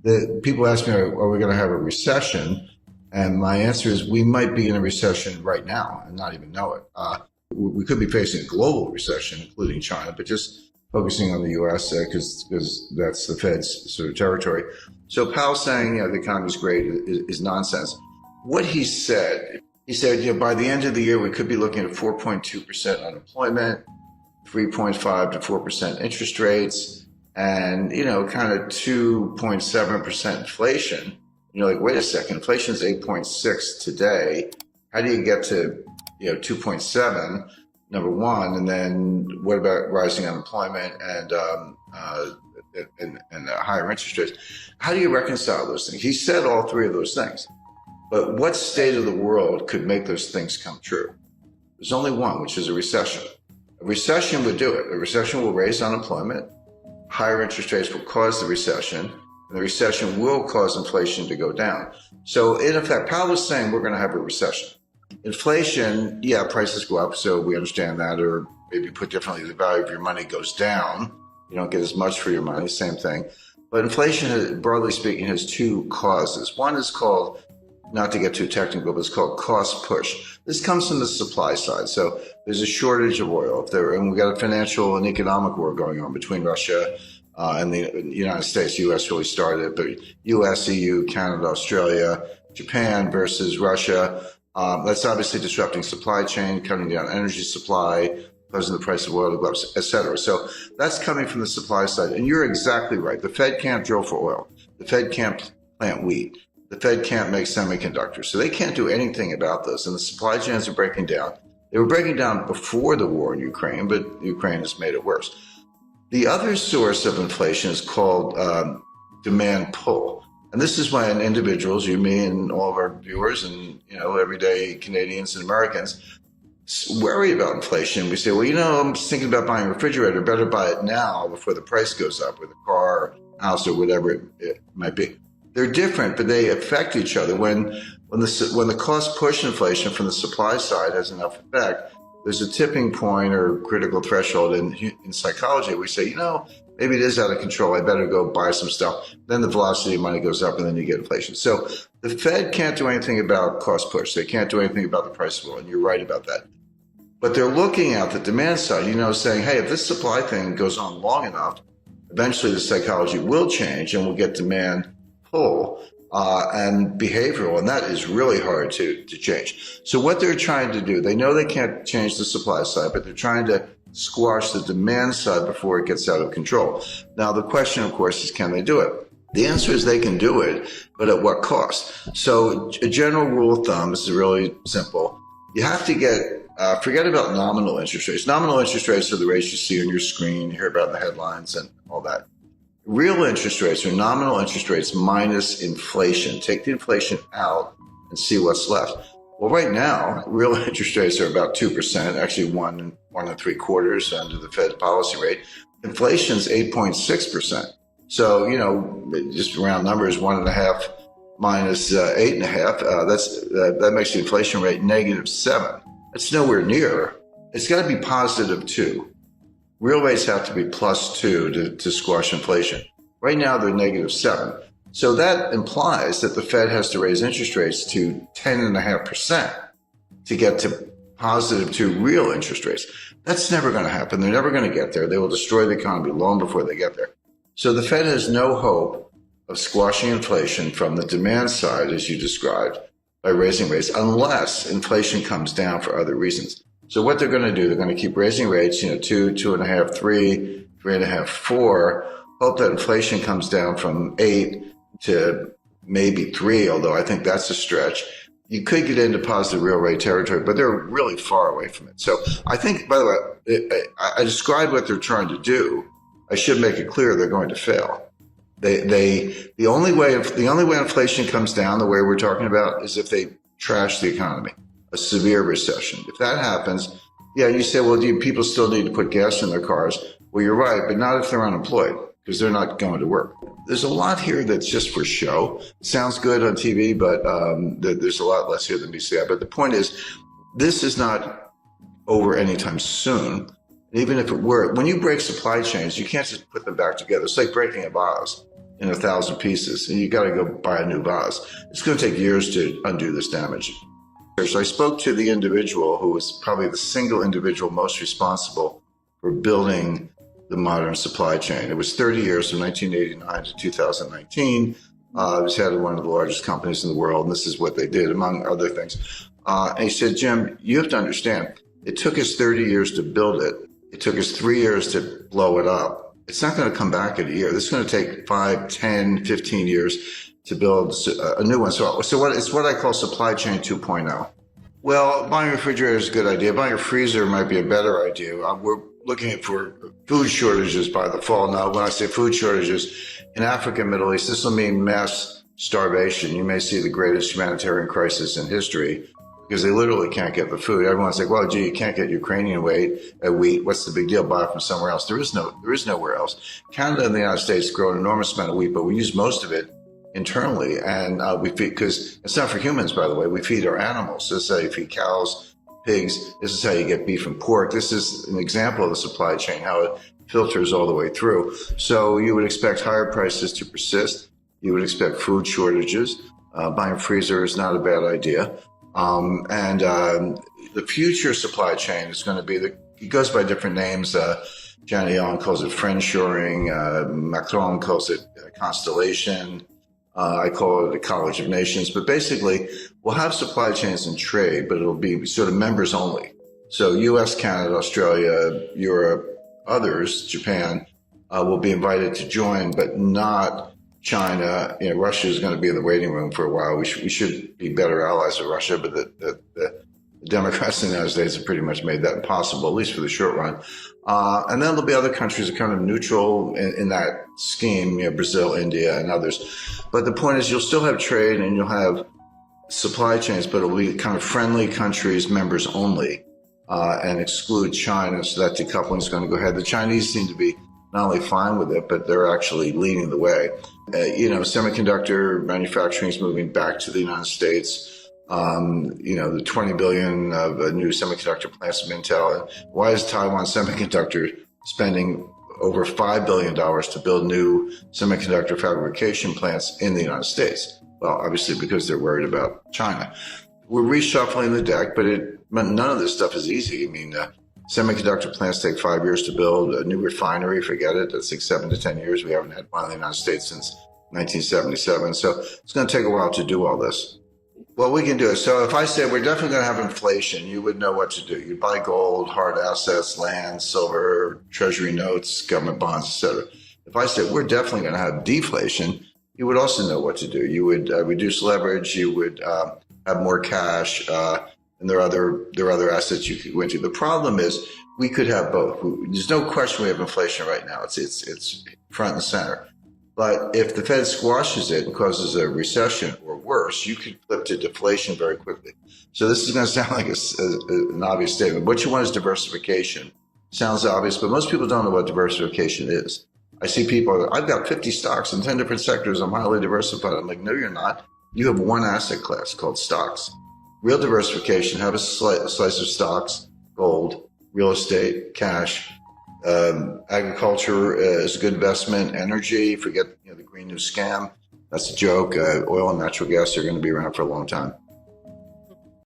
The people ask me, are we going to have a recession? And my answer is we might be in a recession right now and not even know it. We could be facing a global recession, including China, but just focusing on the U.S. Because that's the Fed's sort of territory. So Powell saying, the economy is great is nonsense. What he said, by the end of the year, we could be looking at 4.2% unemployment, 3.5 to 4% interest rates, and, kind of 2.7% inflation. You're like, wait a second, inflation is 8.6 today. How do you get to, 2.7, number one? And then what about rising unemployment and higher interest rates? How do you reconcile those things? He said all three of those things. But what state of the world could make those things come true? There's only one, which is a recession. A recession would do it. A recession will raise unemployment. Higher interest rates will cause the recession. And the recession will cause inflation to go down. So in effect, Powell was saying we're going to have a recession. Inflation, prices go up, so we understand that, or maybe put differently, the value of your money goes down. You don't get as much for your money, same thing. But inflation, broadly speaking, has two causes. One is called, not to get too technical, but it's called cost push. This comes from the supply side. So there's a shortage of oil, and we've got a financial and economic war going on between Russia and the United States. U.S. really started, but U.S., EU, Canada, Australia, Japan versus Russia. That's obviously disrupting supply chain, cutting down energy supply, causing the price of oil to go up, et cetera. So that's coming from the supply side. And you're exactly right. The Fed can't drill for oil. The Fed can't plant wheat. The Fed can't make semiconductors. So they can't do anything about this. And the supply chains are breaking down. They were breaking down before the war in Ukraine, but Ukraine has made it worse. The other source of inflation is called demand pull. And this is why individuals, you, me, and all of our viewers and, everyday Canadians and Americans worry about inflation. We say, well, I'm just thinking about buying a refrigerator. Better buy it now before the price goes up, or the car, house, or whatever it might be. They're different, but they affect each other. When the cost push inflation from the supply side has enough effect, there's a tipping point or critical threshold in psychology. We say, maybe it is out of control. I better go buy some stuff. Then the velocity of money goes up and then you get inflation. So the Fed can't do anything about cost push. They can't do anything about the price of oil, and you're right about that. But they're looking at the demand side, saying, hey, if this supply thing goes on long enough, eventually the psychology will change and we'll get demand pull and behavioral, and that is really hard to change. So what they're trying to do, they know they can't change the supply side, but they're trying to squash the demand side before it gets out of control. Now, the question, of course, is can they do it? The answer is they can do it, but at what cost? So a general rule of thumb, this is really simple. You have to get, forget about nominal interest rates. Nominal interest rates are the rates you see on your screen, you hear about in the headlines and all that. Real interest rates are nominal interest rates minus inflation. Take the inflation out and see what's left. Well, right now, real interest rates are about 2%, actually 1.75% under the Fed policy rate. Inflation's 8.6%. So, just round numbers, 1.5 minus 8.5, that makes the inflation rate -7. That's nowhere near. It's got to be +2. Real rates have to be +2 to squash inflation. Right now, they're -7. So that implies that the Fed has to raise interest rates to 10.5% to get to +2 real interest rates. That's never going to happen. They're never going to get there. They will destroy the economy long before they get there. So the Fed has no hope of squashing inflation from the demand side, as you described, by raising rates, unless inflation comes down for other reasons. So what they're going to do, they're going to keep raising rates, 2, 2.5, 3, 3.5, 4, hope that inflation comes down from 8 to maybe 3, although I think that's a stretch. You could get into positive real rate territory, but they're really far away from it. So I think, by the way, I described what they're trying to do. I should make it clear they're going to fail. The only way inflation comes down, the way we're talking about, is if they trash the economy, a severe recession. If that happens, you say, well, do people still need to put gas in their cars? Well, you're right, but not if they're unemployed, because they're not going to work. There's a lot here that's just for show. It sounds good on TV, but there's a lot less here than meets the eye. But the point is, this is not over anytime soon. Even if it were, when you break supply chains, you can't just put them back together. It's like breaking a vase. in 1,000 pieces, and you got to go buy a new vase. It's going to take years to undo this damage. So I spoke to the individual who was probably the single individual most responsible for building the modern supply chain. It was 30 years from 1989 to 2019. It was head of one of the largest companies in the world, and this is what they did, among other things. And he said, Jim, you have to understand, it took us 30 years to build it. It took us 3 years to blow it up. It's not going to come back in a year. This is going to take 5, 10, 15 years to build a new one. So it's what I call supply chain 2.0. Well, buying a refrigerator is a good idea. Buying a freezer might be a better idea. We're looking for food shortages by the fall. Now, when I say food shortages, in Africa and Middle East, this will mean mass starvation. You may see the greatest humanitarian crisis in history because they literally can't get the food. Everyone's like, well, gee, you can't get Ukrainian wheat. What's the big deal? Buy it from somewhere else. There is nowhere else. Canada and the United States grow an enormous amount of wheat, but we use most of it internally, and we feed, because it's not for humans, by the way. We feed our animals. This is how you feed cows, pigs. This is how you get beef and pork. This is an example of the supply chain, how it filters all the way through. So you would expect higher prices to persist. You would expect food shortages. Buying a freezer is not a bad idea. The future supply chain is going to be it goes by different names. Janet Yellen calls it friendshoring. Macron calls it constellation. I call it a college of nations, but basically we'll have supply chains and trade, but it'll be sort of members only. So US, Canada, Australia, Europe, others, Japan, will be invited to join, but not China. Russia is going to be in the waiting room for a while. We should be better allies of Russia, but the Democrats in the United States have pretty much made that impossible, at least for the short run. And then there'll be other countries that are kind of neutral in that scheme, Brazil, India, and others. But the point is you'll still have trade and you'll have supply chains, but it'll be kind of friendly countries, members only, and exclude China. So that decoupling is going to go ahead. The Chinese seem to be not only fine with it, but they're actually leading the way. Semiconductor manufacturing is moving back to the United States. The 20 billion of new semiconductor plants from Intel. Why is Taiwan Semiconductor spending over $5 billion to build new semiconductor fabrication plants in the United States? Well, obviously because they're worried about China. We're reshuffling the deck, but none of this stuff is easy. Semiconductor plants take 5 years to build. A new refinery, forget it. That's like 7 to 10 years. We haven't had one in the United States since 1977. So it's going to take a while to do all this. Well, we can do it. So if I say we're definitely going to have inflation, you would know what to do. You'd buy gold, hard assets, land, silver, treasury notes, government bonds, etc. If I said we're definitely going to have deflation, you would also know what to do. You would reduce leverage. You would have more cash, and there are other assets you could go into. The problem is we could have both. There's no question we have inflation right now. It's front and center. But if the Fed squashes it and causes a recession or worse, you could flip to deflation very quickly. So this is going to sound like an obvious statement. What you want is diversification. Sounds obvious, but most people don't know what diversification is. I see people, I've got 50 stocks in 10 different sectors. I'm highly diversified. I'm like, no, you're not. You have one asset class called stocks. Real diversification, have a slice of stocks, gold, real estate, cash. Agriculture is a good investment. Energy, forget the Green New Scam. That's a joke. Oil and natural gas are going to be around for a long time.